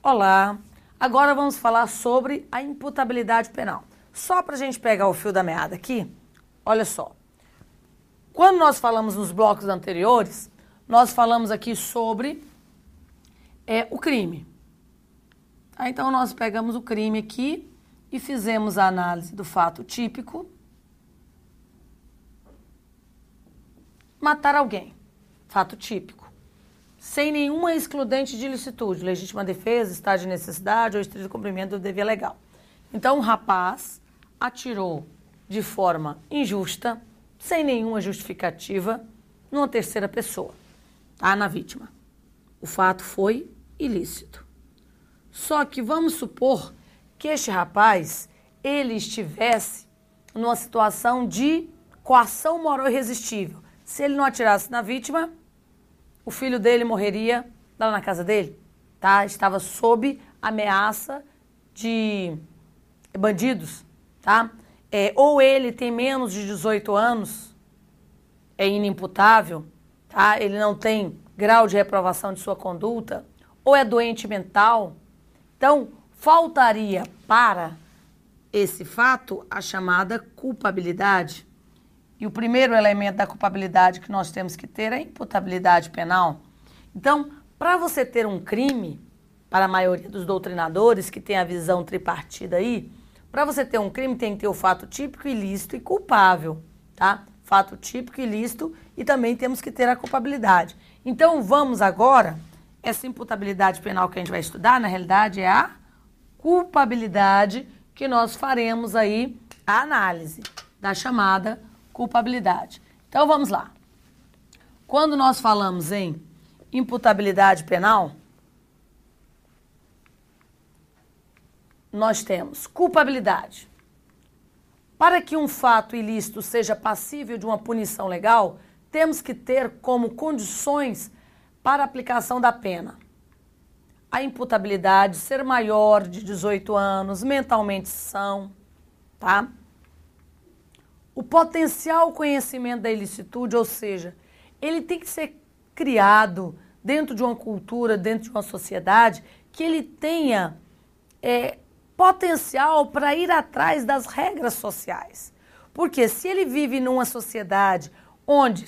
Olá, agora vamos falar sobre a imputabilidade penal. Só para a gente pegar o fio da meada aqui, olha só. Quando nós falamos nos blocos anteriores, nós falamos aqui sobre o crime. Então nós pegamos o crime aqui e fizemos a análise do fato típico. Matar alguém, fato típico. Sem nenhuma excludente de ilicitude, legítima defesa, estado de necessidade ou estrito cumprimento do dever legal. Então, o rapaz atirou de forma injusta, sem nenhuma justificativa, numa terceira pessoa, tá? Na vítima. O fato foi ilícito. Só que vamos supor que este rapaz, ele estivesse numa situação de coação moral irresistível. Se ele não atirasse na vítima, o filho dele morreria lá na casa dele, tá? Estava sob ameaça de bandidos, tá? Ou ele tem menos de 18 anos, é inimputável, tá? Ele não tem grau de reprovação de sua conduta, ou é doente mental. Então, faltaria para esse fato a chamada culpabilidade. E o primeiro elemento da culpabilidade que nós temos que ter é a imputabilidade penal. Então, para você ter um crime, para a maioria dos doutrinadores que tem a visão tripartida aí, para você ter um crime tem que ter o fato típico, ilícito e culpável, tá? Fato típico, ilícito e também temos que ter a culpabilidade. Então, vamos agora, essa imputabilidade penal que a gente vai estudar, na realidade, é a culpabilidade que nós faremos aí a análise da chamada culpabilidade. Então, vamos lá. Quando nós falamos em imputabilidade penal, nós temos culpabilidade. Para que um fato ilícito seja passível de uma punição legal, temos que ter como condições para a aplicação da pena a imputabilidade, ser maior de 18 anos, mentalmente são, tá? O potencial conhecimento da ilicitude, ou seja, ele tem que ser criado dentro de uma cultura, dentro de uma sociedade, que ele tenha potencial para ir atrás das regras sociais. Porque se ele vive numa sociedade onde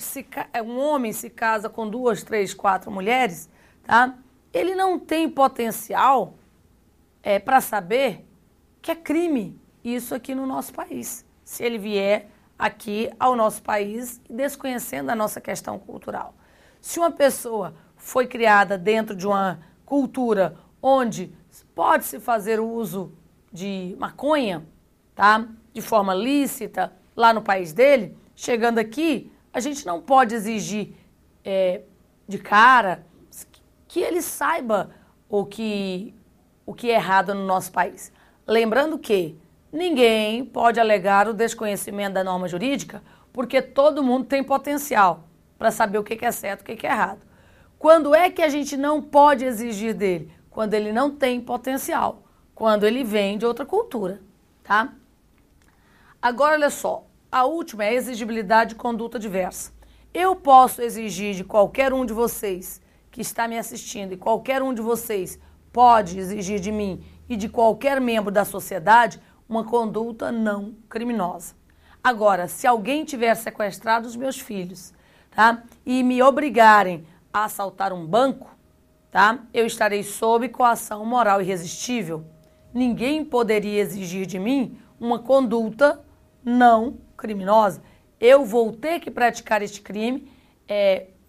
um homem se casa com 2, 3, 4 mulheres, tá? Ele não tem potencial para saber que é crime isso aqui no nosso país. Se ele vier aqui ao nosso país, desconhecendo a nossa questão cultural. Se uma pessoa foi criada dentro de uma cultura onde pode-se fazer uso de maconha, tá? De forma lícita, lá no país dele, chegando aqui, a gente não pode exigir de cara que ele saiba o que é errado no nosso país. Lembrando que ninguém pode alegar o desconhecimento da norma jurídica, porque todo mundo tem potencial para saber o que é certo e o que é errado. Quando é que a gente não pode exigir dele? Quando ele não tem potencial, quando ele vem de outra cultura, tá? Agora, olha só, a última é a exigibilidade de conduta diversa. Eu posso exigir de qualquer um de vocês que está me assistindo e qualquer um de vocês pode exigir de mim e de qualquer membro da sociedade uma conduta não criminosa. Agora, se alguém tiver sequestrado os meus filhos, tá? E me obrigarem a assaltar um banco, tá? Eu estarei sob coação moral irresistível. Ninguém poderia exigir de mim uma conduta não criminosa. Eu vou ter que praticar este crime,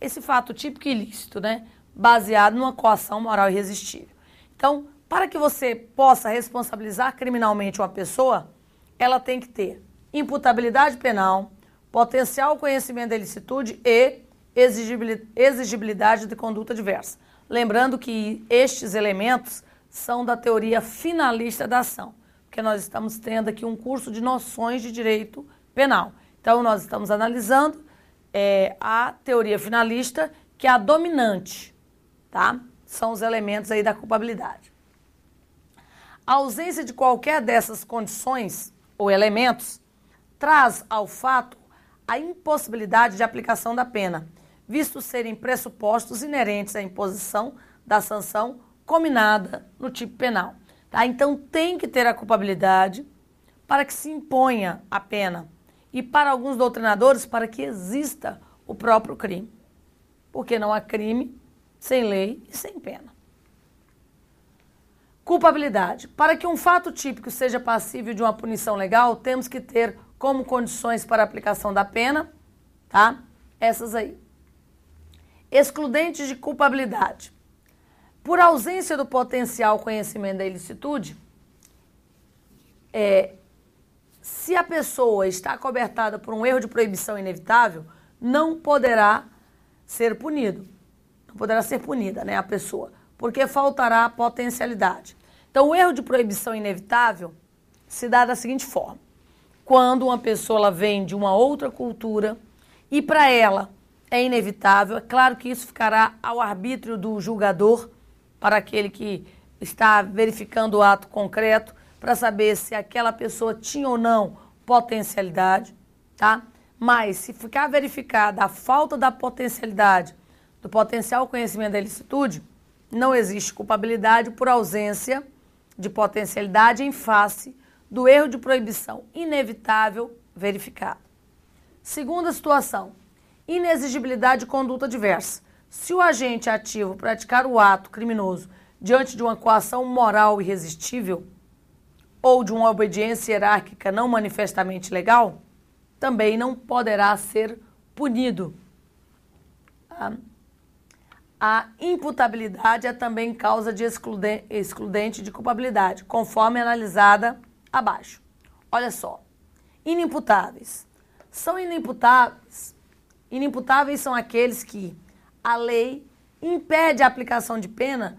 esse fato típico ilícito, né? Baseado numa coação moral irresistível. Então, para que você possa responsabilizar criminalmente uma pessoa, ela tem que ter imputabilidade penal, potencial conhecimento da ilicitude e exigibilidade de conduta diversa. Lembrando que estes elementos são da teoria finalista da ação, porque nós estamos tendo aqui um curso de noções de direito penal. Então, nós estamos analisando a teoria finalista, que é a dominante, tá? São os elementos aí da culpabilidade. A ausência de qualquer dessas condições ou elementos traz ao fato a impossibilidade de aplicação da pena, visto serem pressupostos inerentes à imposição da sanção combinada no tipo penal. Tá? Então, tem que ter a culpabilidade para que se imponha a pena. E para alguns doutrinadores, para que exista o próprio crime. Porque não há crime sem lei e sem pena. Culpabilidade. Para que um fato típico seja passível de uma punição legal, temos que ter como condições para a aplicação da pena, tá? Essas aí. Excludentes de culpabilidade. Por ausência do potencial conhecimento da ilicitude, se a pessoa está acobertada por um erro de proibição inevitável, não poderá ser punido. Não poderá ser punida, né, a pessoa, porque faltará a potencialidade. Então, o erro de proibição inevitável se dá da seguinte forma. Quando uma pessoa ela vem de uma outra cultura e para ela é inevitável, é claro que isso ficará ao arbítrio do julgador, para aquele que está verificando o ato concreto, para saber se aquela pessoa tinha ou não potencialidade, tá? Mas se ficar verificada a falta da potencialidade, do potencial conhecimento da ilicitude, não existe culpabilidade por ausência de potencialidade em face do erro de proibição inevitável verificado. Segunda situação, inexigibilidade de conduta diversa. Se o agente ativo praticar o ato criminoso diante de uma coação moral irresistível ou de uma obediência hierárquica não manifestamente legal, também não poderá ser punido. A imputabilidade é também causa de excludente de culpabilidade, conforme analisada abaixo. Olha só, inimputáveis. São inimputáveis. Inimputáveis são aqueles que a lei impede a aplicação de pena,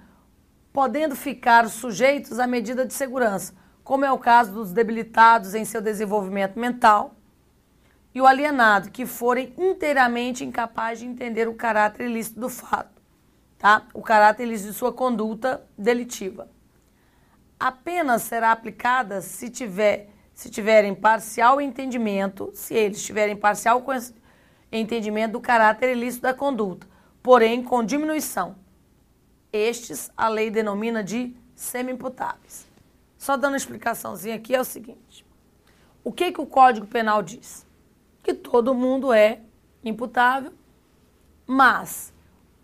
podendo ficar sujeitos à medida de segurança, como é o caso dos debilitados em seu desenvolvimento mental e o alienado, que forem inteiramente incapazes de entender o caráter ilícito do fato, tá? O caráter ilícito de sua conduta delitiva. A pena será aplicada se tiverem parcial entendimento, se eles tiverem parcial entendimento do caráter ilícito da conduta, porém com diminuição. Estes a lei denomina de semi-imputáveis. Só dando uma explicaçãozinha aqui é o seguinte. O que o Código Penal diz? Que todo mundo é imputável, mas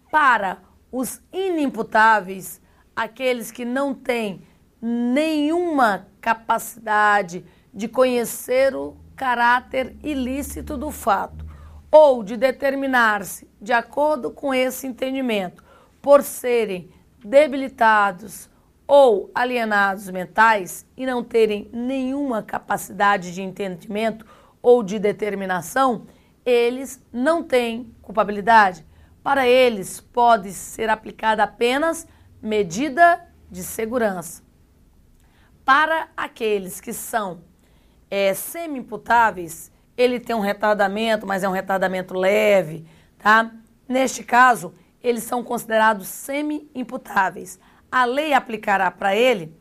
para os inimputáveis, aqueles que não têm nenhuma capacidade de conhecer o caráter ilícito do fato, ou de determinar-se de acordo com esse entendimento, por serem debilitados ou alienados mentais e não terem nenhuma capacidade de entendimento ou de determinação, eles não têm culpabilidade. Para eles pode ser aplicada apenas medida de segurança. Para aqueles que são semi-imputáveis, ele tem um retardamento, mas é um retardamento leve, tá? Neste caso, eles são considerados semi-imputáveis. A lei aplicará para ele,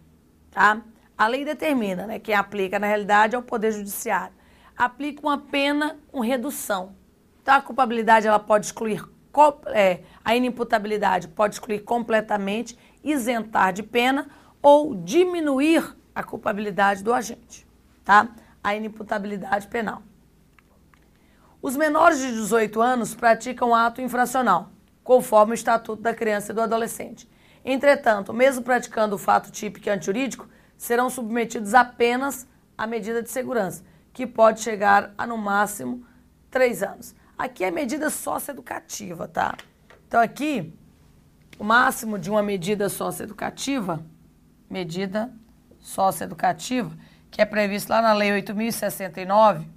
tá? A lei determina, né? Quem aplica, na realidade, é o Poder Judiciário. Aplica uma pena com redução. Então, a culpabilidade, ela pode excluir, a inimputabilidade pode excluir completamente, isentar de pena ou diminuir a culpabilidade do agente, tá? A inimputabilidade penal. Os menores de 18 anos praticam ato infracional, conforme o Estatuto da Criança e do Adolescente. Entretanto, mesmo praticando o fato típico e antijurídico, serão submetidos apenas à medida de segurança, que pode chegar a, no máximo, 3 anos. Aqui é medida socioeducativa, tá? Então, aqui, o máximo de uma medida socioeducativa, que é previsto lá na Lei 8.069,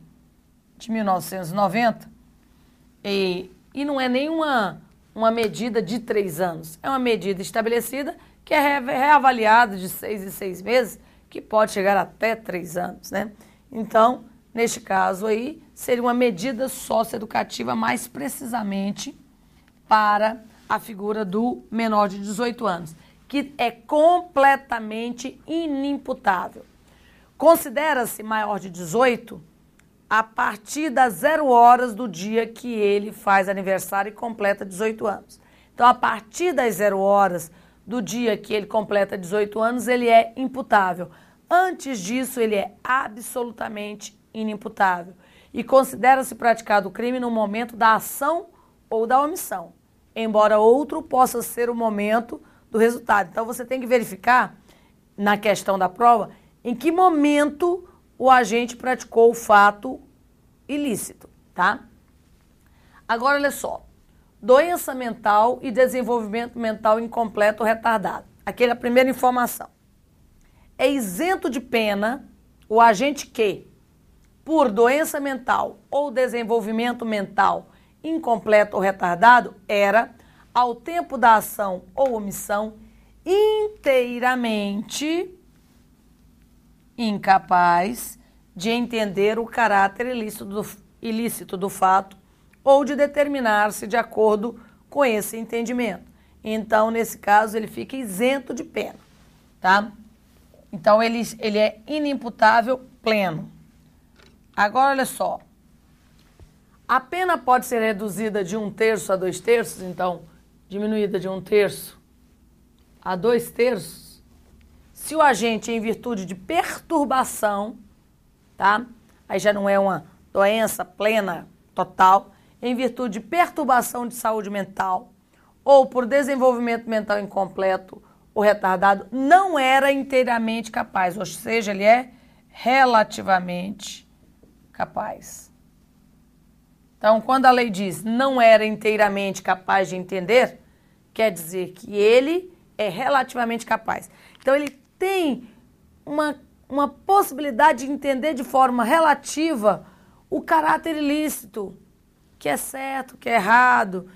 de 1990, e não é nenhuma uma medida de 3 anos. É uma medida estabelecida que é reavaliada de 6 em 6 meses, que pode chegar até 3 anos, né? Então, neste caso aí, seria uma medida socioeducativa mais precisamente para a figura do menor de 18 anos, que é completamente inimputável. Considera-se maior de 18 a partir das 0 horas do dia que ele faz aniversário e completa 18 anos. Então, a partir das 0 horas do dia que ele completa 18 anos, ele é imputável. Antes disso, ele é absolutamente inimputável. E considera-se praticado o crime no momento da ação ou da omissão, embora outro possa ser o momento do resultado. Então, você tem que verificar, na questão da prova, em que momento o agente praticou o fato ilícito, tá? Agora, olha só. Doença mental e desenvolvimento mental incompleto ou retardado. Aquela primeira informação. É isento de pena o agente que, por doença mental ou desenvolvimento mental incompleto ou retardado, era, ao tempo da ação ou omissão, inteiramente incapaz de entender o caráter ilícito do fato ou de determinar-se de acordo com esse entendimento. Então, nesse caso, ele fica isento de pena, tá? Então, ele é inimputável pleno. Agora, olha só. A pena pode ser reduzida de 1/3 a 2/3, então, diminuída de 1/3 a 2/3, se o agente, em virtude de perturbação, tá? Aí já não é uma doença plena, total, em virtude de perturbação de saúde mental ou por desenvolvimento mental incompleto ou retardado, não era inteiramente capaz, ou seja, ele é relativamente capaz. Então, quando a lei diz não era inteiramente capaz de entender, quer dizer que ele é relativamente capaz. Então, ele tem uma possibilidade de entender de forma relativa o caráter ilícito, que é certo, que é errado,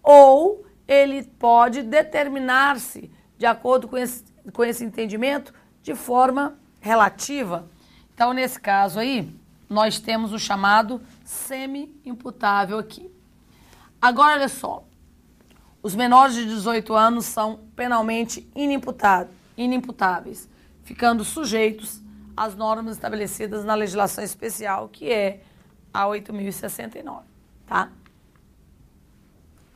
ou ele pode determinar-se de acordo com esse entendimento de forma relativa. Então, nesse caso aí, nós temos o chamado semi-imputável aqui. Agora, olha só, os menores de 18 anos são penalmente inimputáveis, ficando sujeitos às normas estabelecidas na legislação especial, que é a 8.069, tá?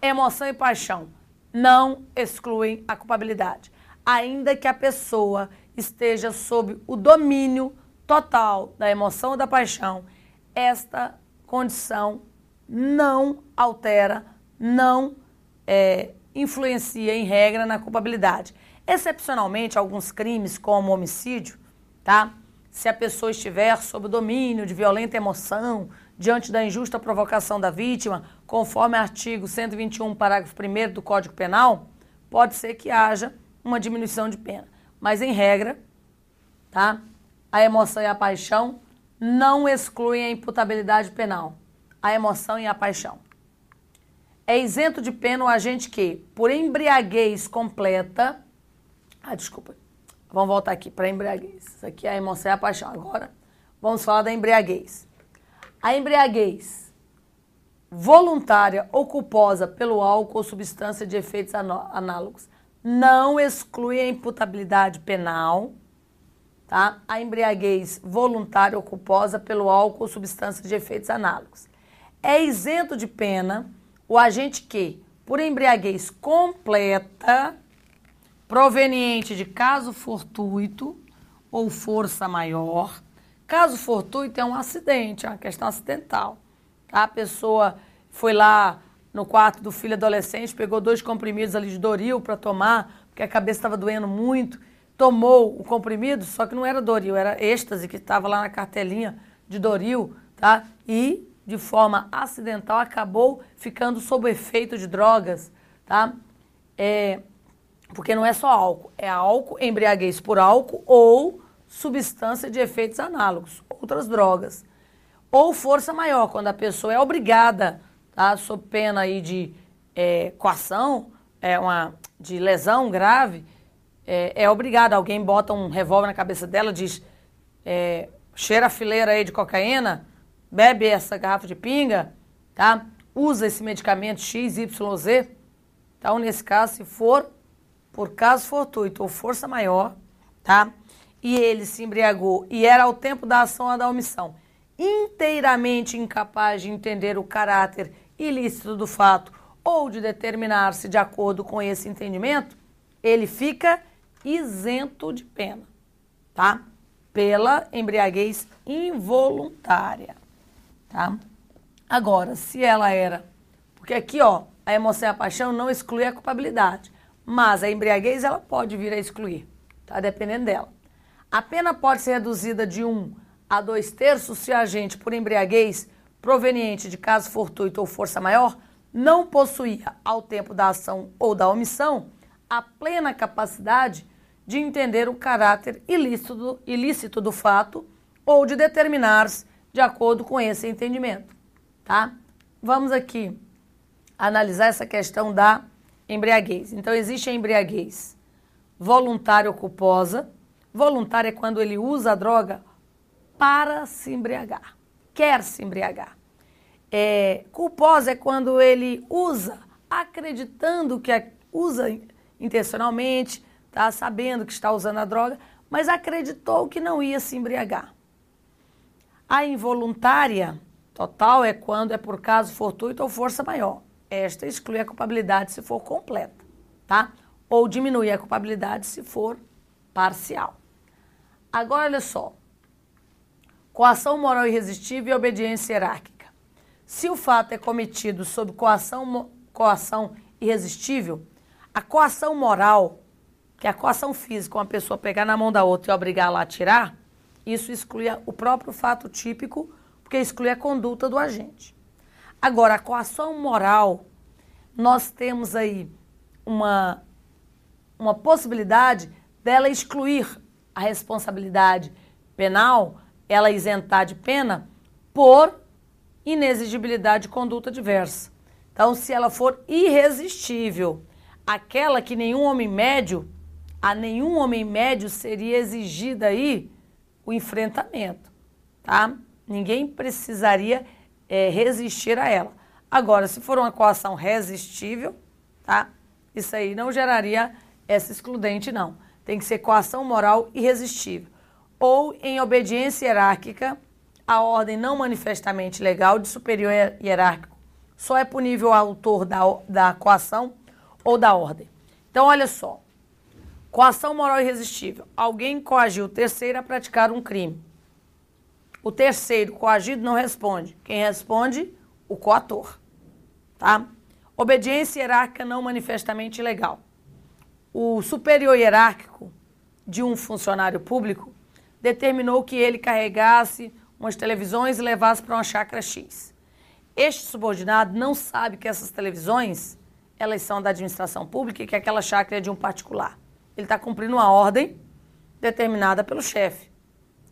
Emoção e paixão não excluem a culpabilidade, ainda que a pessoa esteja sob o domínio total da emoção ou da paixão. Esta condição não altera, não influencia em regra na culpabilidade. Excepcionalmente, alguns crimes como homicídio, tá? Se a pessoa estiver sob o domínio de violenta emoção, diante da injusta provocação da vítima, conforme artigo 121, parágrafo 1º do Código Penal, pode ser que haja uma diminuição de pena. Mas, em regra, tá? A emoção e a paixão não excluem a imputabilidade penal. A emoção e a paixão. É isento de pena o agente que, por embriaguez completa... desculpa. Vamos voltar aqui para a embriaguez. Isso aqui é a emoção e a paixão. Agora, vamos falar da embriaguez. A embriaguez voluntária ou culposa pelo álcool ou substância de efeitos análogos não exclui a imputabilidade penal, tá? A embriaguez voluntária ou culposa pelo álcool ou substância de efeitos análogos. É isento de pena o agente que, por embriaguez completa, proveniente de caso fortuito ou força maior. Caso fortuito é um acidente, é uma questão acidental. A pessoa foi lá no quarto do filho adolescente, pegou 2 comprimidos ali de Doril para tomar, porque a cabeça estava doendo muito, tomou o comprimido, só que não era Doril, era êxtase, que estava lá na cartelinha de Doril, tá? E, de forma acidental, acabou ficando sob o efeito de drogas, tá? Porque não é só álcool, é álcool, embriaguez por álcool ou substância de efeitos análogos, outras drogas. Ou força maior, quando a pessoa é obrigada, tá, sob pena aí de coação, de lesão grave, é obrigada. Alguém bota um revólver na cabeça dela, diz, cheira a fileira aí de cocaína, bebe essa garrafa de pinga, tá? Usa esse medicamento XYZ. Então, nesse caso, se for por caso fortuito ou força maior, tá? E ele se embriagou e era ao tempo da ação ou da omissão inteiramente incapaz de entender o caráter ilícito do fato ou de determinar-se de acordo com esse entendimento, ele fica isento de pena, tá? Pela embriaguez involuntária, tá? Agora, se ela era... Porque aqui, ó, a emoção e a paixão não exclui a culpabilidade, mas a embriaguez, ela pode vir a excluir, tá? Dependendo dela. A pena pode ser reduzida de 1 a 2/3 se o agente, por embriaguez proveniente de caso fortuito ou força maior, não possuía, ao tempo da ação ou da omissão, a plena capacidade de entender o caráter ilícito do fato ou de determinar-se de acordo com esse entendimento, tá? Vamos aqui analisar essa questão da embriaguez. Então, existe a embriaguez voluntária ou culposa. Voluntária é quando ele usa a droga para se embriagar, quer se embriagar. Culposa é quando ele usa acreditando que usa intencionalmente, tá sabendo que está usando a droga, mas acreditou que não ia se embriagar. A involuntária total é quando é por caso fortuito ou força maior. Esta exclui a culpabilidade se for completa, tá? Ou diminui a culpabilidade se for parcial. Agora, olha só. Coação moral irresistível e obediência hierárquica. Se o fato é cometido sob coação irresistível, a coação moral, que é a coação física, uma pessoa pegar na mão da outra e obrigá-la a atirar, isso exclui o próprio fato típico, porque exclui a conduta do agente. Agora, a coação moral, nós temos aí uma possibilidade dela excluir a responsabilidade penal, ela isentar de pena por inexigibilidade de conduta diversa. Então, se ela for irresistível, aquela que a nenhum homem médio seria exigida aí o enfrentamento, tá? Ninguém precisaria resistir a ela. Agora, se for uma coação resistível, tá? Isso aí não geraria essa excludente, não. Tem que ser coação moral irresistível. Ou em obediência hierárquica, a ordem não manifestamente legal de superior hierárquico só é punível ao autor da coação ou da ordem. Então, olha só. Coação moral irresistível. Alguém coagiu o terceiro a praticar um crime. O terceiro coagido não responde. Quem responde? O coator. Tá? Obediência hierárquica não manifestamente legal. O superior hierárquico de um funcionário público determinou que ele carregasse umas televisões e levasse para uma chácara X. Este subordinado não sabe que essas televisões, elas são da administração pública e que aquela chácara é de um particular. Ele está cumprindo uma ordem determinada pelo chefe.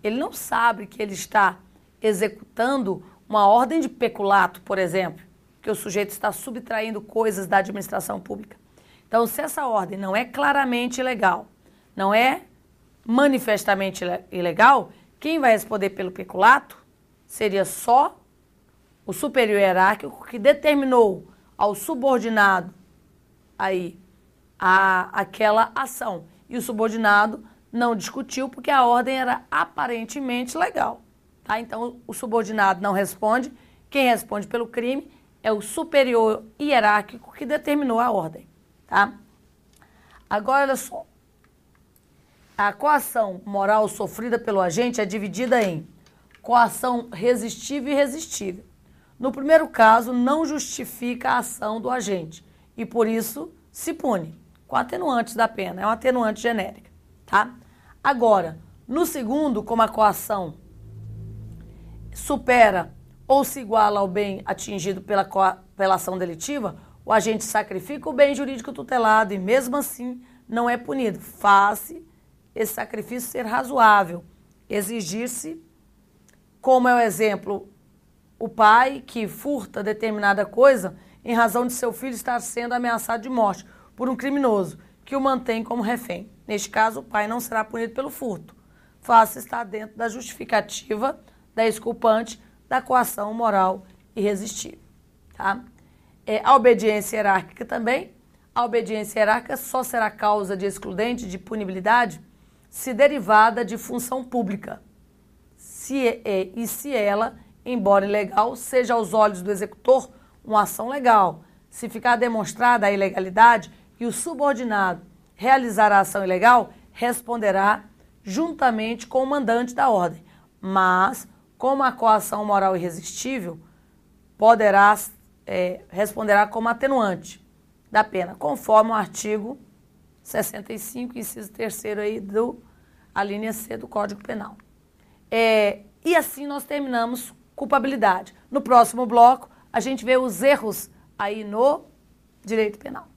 Ele não sabe que ele está executando uma ordem de peculato, por exemplo, que o sujeito está subtraindo coisas da administração pública. Então, se essa ordem não é claramente ilegal, não é manifestamente ilegal, quem vai responder pelo peculato seria só o superior hierárquico que determinou ao subordinado aí aquela ação. E o subordinado não discutiu porque a ordem era aparentemente legal. Tá? Então, o subordinado não responde. Quem responde pelo crime é o superior hierárquico que determinou a ordem. Tá? Agora, olha só. A coação moral sofrida pelo agente é dividida em coação resistível e irresistível. No primeiro caso, não justifica a ação do agente e, por isso, se pune com atenuantes da pena. É uma atenuante genérica. Tá? Agora, no segundo, como a coação supera ou se iguala ao bem atingido pela ação delitiva, o agente sacrifica o bem jurídico tutelado e, mesmo assim, não é punido. Faz-se esse sacrifício ser razoável, exigir-se, como é o exemplo, o pai que furta determinada coisa em razão de seu filho estar sendo ameaçado de morte por um criminoso que o mantém como refém. Neste caso, o pai não será punido pelo furto. Faz-se estar dentro da justificativa da exculpante da coação moral irresistível. Tá? A obediência hierárquica também. A obediência hierárquica só será causa de excludente de punibilidade se derivada de função pública. Se ela, embora ilegal, seja aos olhos do executor uma ação legal. Se ficar demonstrada a ilegalidade e o subordinado realizar a ação ilegal, responderá juntamente com o mandante da ordem. Mas, como a coação moral irresistível, responderá como atenuante da pena, conforme o artigo 65, inciso 3º aí a linha C do Código Penal. E assim nós terminamos culpabilidade. No próximo bloco, a gente vê os erros aí no direito penal.